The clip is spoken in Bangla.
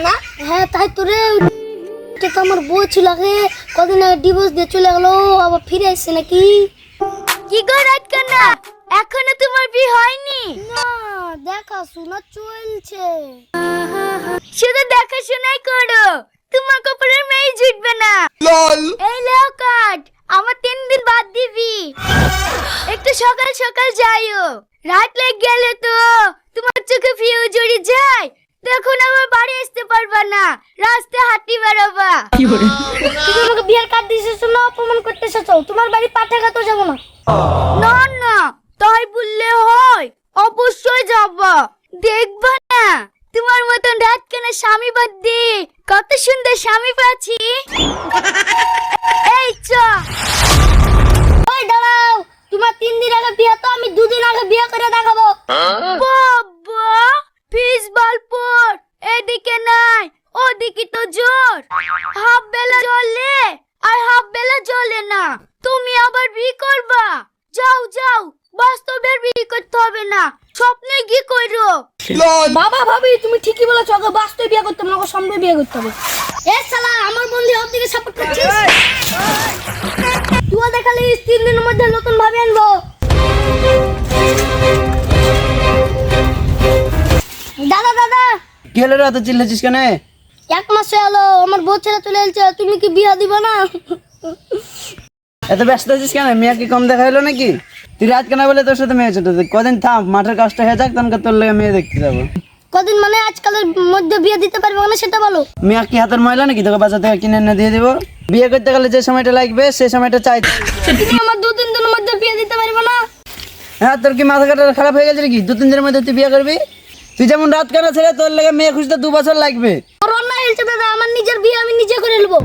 না? হ্যাঁ তাই তো রে, এটা তো আমার বউ ছিল আগে, কদিন আগে ডিভোর্স দিয়ে চলে গেল, আবার ফিরে আসছে নাকি? কি গো রাতকানা, এখনো তোমার বিয়ে হয়নি? না, দেখাশোনা চলছে। শুধু দেখাশোনাই করো, তোমার কপালের মেয়ে জুটবে না। এই লেও কাট, আমার 3 দিন বাদ দিবি। একটু সকাল সকাল যাইও, রাত লেগে গেলে তো তোমার চোখে ফিউজ উড়ে যায়, তখন আবার বাড়ি আসতে পারবা না, রাস্তায় হাঁটি বেড়াবা। তুমি আমাকে বিয়ের কার্ড দিয়েছো না, অপমান করতে এসেছো? তোমার বাড়ি পাঠাগা তো যাবো না। না না, তাই বললে হয়, অবশ্যই যাবা। দেখবা না তোমার মতন রাতকানা স্বামী বাদ দি কত সুন্দর স্বামী পাচ্ছি। এই চ। ওই দাঁড়াও, তোমার 3 দিন আগে বিয়ে, তো আমি 2 দিন আগে বিয়ে করে দেখাবো। বাবা, ফিস বালপুর এদিকে নাই, ওদিকে তো জোর। হাফ বেলা জ্বলে আর হাফ বেলা জ্বলে না, তুমি আবার বিয়ে করবা? যাও যাও, বাস্তবের বিয়ে করতে হবে না, স্বপ্নে কি করো? বাবা ভাবি তুমি ঠিকই বলেছো, আগে বাস্তবে বিয়ে করতে হবে না, আগে সামনে বিয়ে করতে হবে। এ শালা, আমার বন্ধু ওর দিকে সাপোর্ট করছিস? তুই দেখালি 3 দিনের মধ্যে নতুন ভাবে আনবো। দাদা দাদা, কি হলো রে, এত চিল্লাছিস কেন? 1 মাস হলো আমার বউ ছেড়ে চলে এসেছে, তুমি কি বিয়ে দিবে না? এত ব্যস্ত আছিস কেন? মেয়ে কি কম দেখা হলো নাকি? তুই রাত কেনা বলে তোর সাথে মেয়ে ছোট, কদিন থাম, মাঠের কাজটা হয়ে যাক, তখন তোর লেগে মেয়ে দেখতে যাবো। কদিন মানে আজকালের মধ্যে বিয়ে দিতে পারবে না সেটা বলো। মেয়ে কি হাতের ময়লা নাকি তোকে বাজার থেকে কিনে এনে দিয়ে দিবো? বিয়ে করতে গেলে যে সময়টা লাগবে সেই সময়টা চাই। তুমি আমার 2-3 দিনের মধ্যে বিয়ে দিতে পারবে না? হ্যাঁ, তোর কি মাথা কাটা খারাপ হয়ে গেছে নাকি? 2-3 দিনের মধ্যে তুই বিয়ে করবি? তুই যেমন রাত কানা ছেড়ে, তোর লেগে মেয়ে খুঁজতে 2 বছর লাগবে। আর অন্যায় হয়েছে দাদা, আমার নিজের বিয়ে আমি নিজে করে নেবো।